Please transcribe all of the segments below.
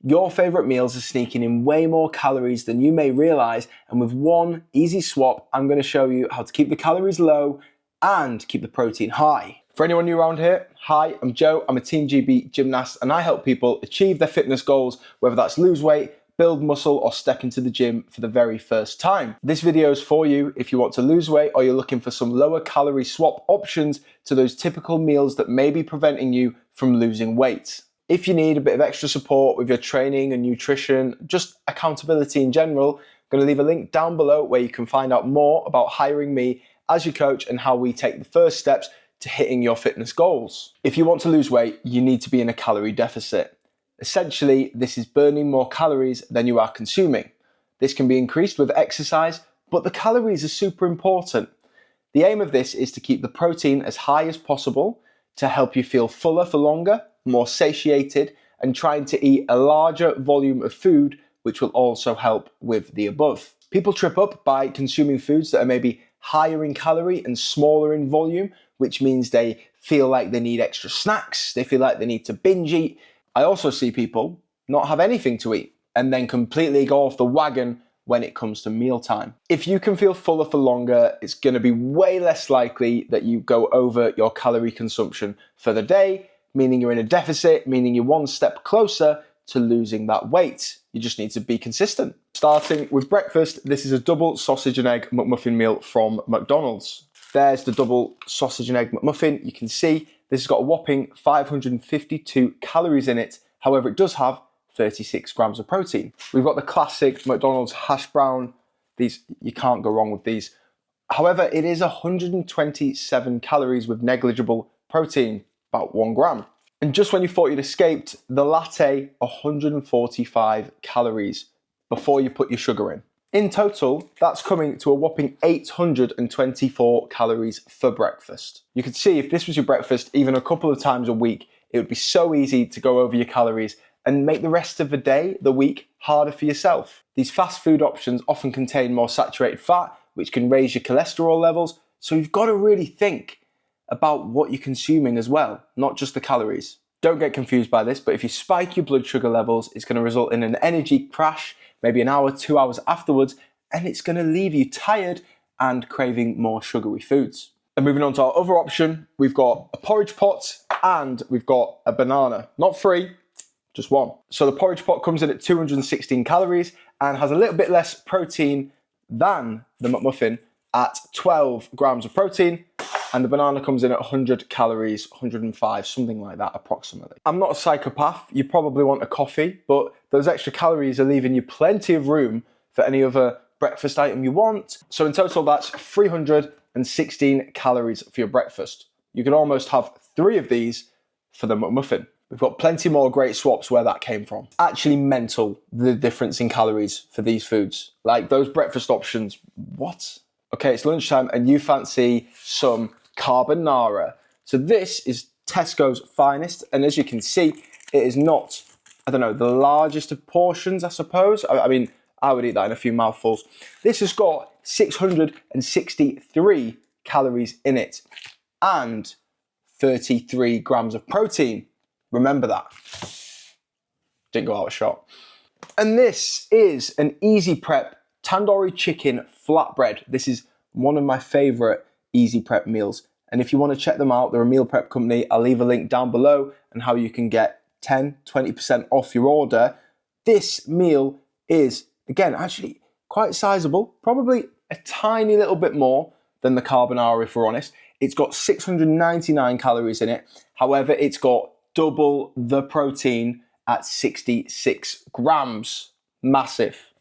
Your favorite meals are sneaking in way more calories than you may realize, and with one easy swap, I'm going to show you how to keep the calories low and keep the protein high. For anyone new around here, hi, I'm Joe, I'm a Team GB gymnast, and I help people achieve their fitness goals, whether that's lose weight, build muscle, or step into the gym for the very first time. This video is for you if you want to lose weight or you're looking for some lower calorie swap options to those typical meals that may be preventing you from losing weight. If you need a bit of extra support with your training and nutrition, just accountability in general, I'm going to leave a link down below where you can find out more about hiring me as your coach and how we take the first steps to hitting your fitness goals. If you want to lose weight, you need to be in a calorie deficit. Essentially, this is burning more calories than you are consuming. This can be increased with exercise, but the calories are super important. The aim of this is to keep the protein as high as possible to help you feel fuller for longer, more satiated, and trying to eat a larger volume of food, which will also help with the above. People trip up by consuming foods that are maybe higher in calorie and smaller in volume, which means they feel like they need extra snacks, they feel like they need to binge eat. I also see people not have anything to eat and then completely go off the wagon when it comes to mealtime. If you can feel fuller for longer, it's going to be way less likely that you go over your calorie consumption for the day, meaning you're in a deficit, meaning you're one step closer to losing that weight. You just need to be consistent. Starting with breakfast, this is a double sausage and egg McMuffin meal from McDonald's. There's the double sausage and egg McMuffin. You can see this has got a whopping 552 calories in it. However, it does have 36 grams of protein. We've got the classic McDonald's hash brown. These, you can't go wrong with these. However, it is 127 calories with negligible protein, about 1 gram. And just when you thought you'd escaped, the latte, 145 calories before you put your sugar in. In total, that's coming to a whopping 824 calories for breakfast. You could see if this was your breakfast even a couple of times a week, it would be so easy to go over your calories and make the rest of the day, the week, harder for yourself. These fast food options often contain more saturated fat, which can raise your cholesterol levels, so you've got to really think about what you're consuming as well, not just the calories. Don't get confused by this, but if you spike your blood sugar levels, it's going to result in an energy crash, maybe an hour, 2 hours afterwards, and it's going to leave you tired and craving more sugary foods. And moving on to our other option, we've got a porridge pot and we've got a banana. Not three, just one. So the porridge pot comes in at 216 calories and has a little bit less protein than the McMuffin at 12 grams of protein. And the banana comes in at 100 calories, 105, something like that approximately. I'm not a psychopath, you probably want a coffee, but those extra calories are leaving you plenty of room for any other breakfast item you want. So in total, that's 316 calories for your breakfast. You can almost have 3 of these for the McMuffin. We've got plenty more great swaps where that came from. Actually mental, the difference in calories for these foods. Like those breakfast options, what? Okay, it's lunchtime and you fancy some carbonara. So this is Tesco's finest, and as you can see, it is not, I don't know, the largest of portions, I suppose. I mean, I would eat that in a few mouthfuls. This has got 663 calories in it and 33 grams of protein. Remember that. Didn't go out of shot. And this is an easy prep tandoori chicken flatbread. This is one of my favorite easy prep meals. And if you want to check them out, they're a meal prep company. I'll leave a link down below and how you can get 10-20% off your order. This meal is, again, actually quite sizable, probably a tiny little bit more than the carbonara, if we're honest. It's got 699 calories in it. However, it's got double the protein at 66 grams. Massive.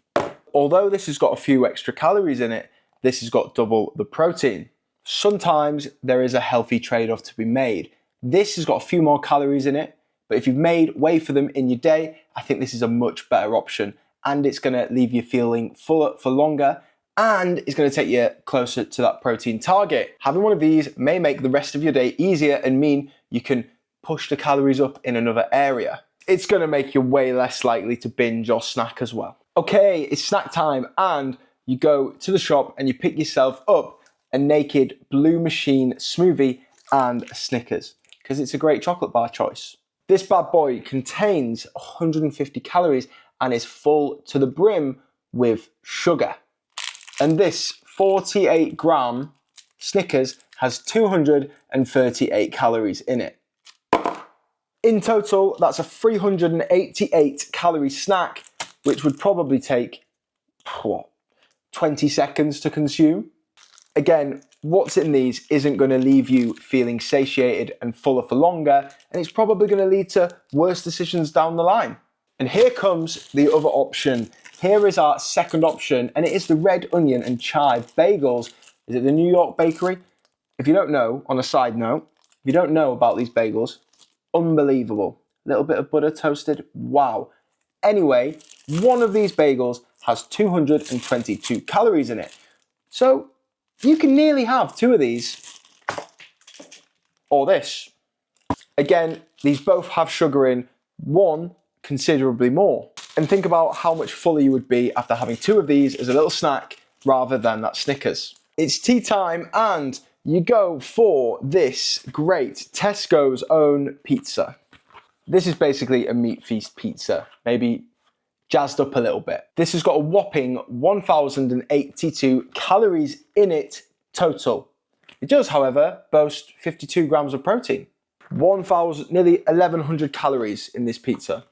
Although this has got a few extra calories in it, this has got double the protein. Sometimes there is a healthy trade-off to be made. This has got a few more calories in it, but if you've made way for them in your day, I think this is a much better option, and it's gonna leave you feeling fuller for longer, and it's gonna take you closer to that protein target. Having one of these may make the rest of your day easier and mean you can push the calories up in another area. It's gonna make you way less likely to binge or snack as well. Okay, it's snack time, and you go to the shop and you pick yourself up a Naked Blue Machine smoothie and a Snickers, because it's a great chocolate bar choice. This bad boy contains 150 calories and is full to the brim with sugar. And this 48 gram Snickers has 238 calories in it. In total, that's a 388 calorie snack, which would probably take, 20 seconds to consume. Again, what's in these isn't going to leave you feeling satiated and fuller for longer, and it's probably going to lead to worse decisions down the line. And here comes the other option. Here is our second option, and it is the red onion and chive bagels. Is it the New York Bakery? If you don't know, on a side note, if you don't know about these bagels, unbelievable. Little bit of butter toasted, wow. Anyway, one of these bagels has 222 calories in it. So you can nearly have two of these, or this. Again, these both have sugar in, one considerably more. And think about how much fuller you would be after having two of these as a little snack rather than that Snickers. It's tea time and you go for this great Tesco's own pizza. This is basically a meat feast pizza, maybe jazzed up a little bit. This has got a whopping 1,082 calories in it total. It does, however, boast 52 grams of protein. Nearly 1,100 calories in this pizza.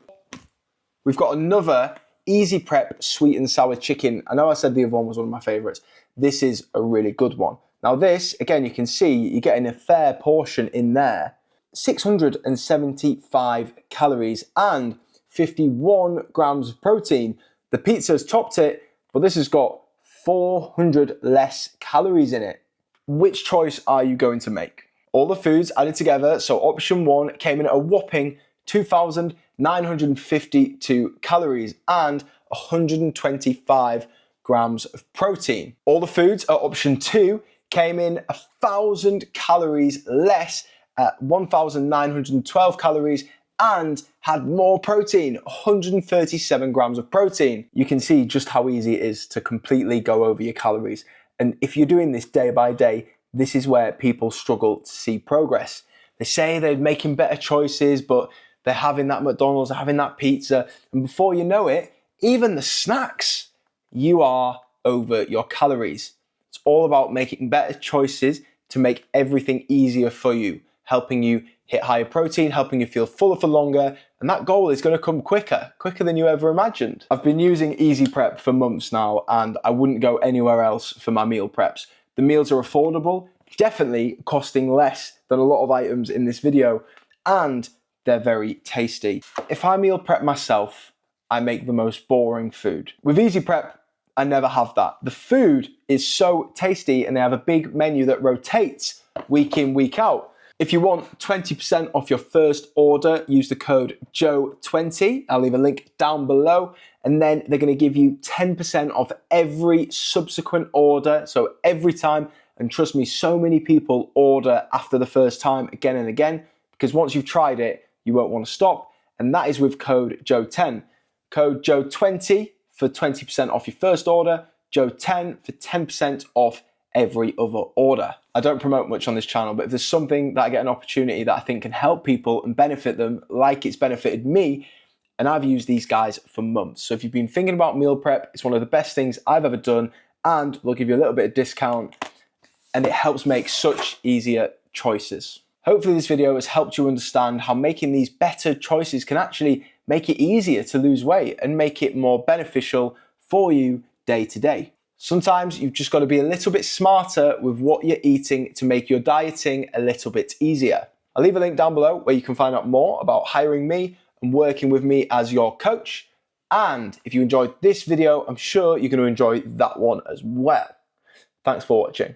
We've got another easy prep sweet and sour chicken. I know I said the other one was one of my favorites. This is a really good one. Now this, again, you can see you're getting a fair portion in there. 675 calories and 51 grams of protein. The pizza's topped it, but this has got 400 less calories in it. Which choice are you going to make? All the foods added together, so option one came in at a whopping 2,952 calories and 125 grams of protein. All the foods at option two came in 1,000 calories less at 1,912 calories and had more protein, 137 grams of protein. You can see just how easy it is to completely go over your calories. And if you're doing this day by day, this is where people struggle to see progress. They say they're making better choices, but they're having that McDonald's, they're having that pizza, and before you know it, even the snacks, you are over your calories. It's all about making better choices to make everything easier for you, helping you hit higher protein, helping you feel fuller for longer, and that goal is going to come quicker than you ever imagined. I've been using Easy Prep for months now, and I wouldn't go anywhere else for my meal preps. The meals are affordable, definitely costing less than a lot of items in this video, and they're very tasty. If I meal prep myself, I make the most boring food. With Easy Prep, I never have that. The food is so tasty and they have a big menu that rotates week in, week out. If you want 20% off your first order, use the code JOE20. I'll leave a link down below. And then they're gonna give you 10% off every subsequent order. So every time, and trust me, so many people order after the first time again and again, because once you've tried it, you won't wanna stop. And that is with code JOE10. Code JOE20 for 20% off your first order, JOE10 for 10% off every other order. I don't promote much on this channel, but if there's something that I get an opportunity that I think can help people and benefit them like it's benefited me, and I've used these guys for months. So if you've been thinking about meal prep, it's one of the best things I've ever done, and they'll give you a little bit of discount, and it helps make such easier choices. Hopefully this video has helped you understand how making these better choices can actually make it easier to lose weight and make it more beneficial for you day to day. Sometimes you've just got to be a little bit smarter with what you're eating to make your dieting a little bit easier. I'll leave a link down below where you can find out more about hiring me and working with me as your coach. And if you enjoyed this video, I'm sure you're going to enjoy that one as well. Thanks for watching.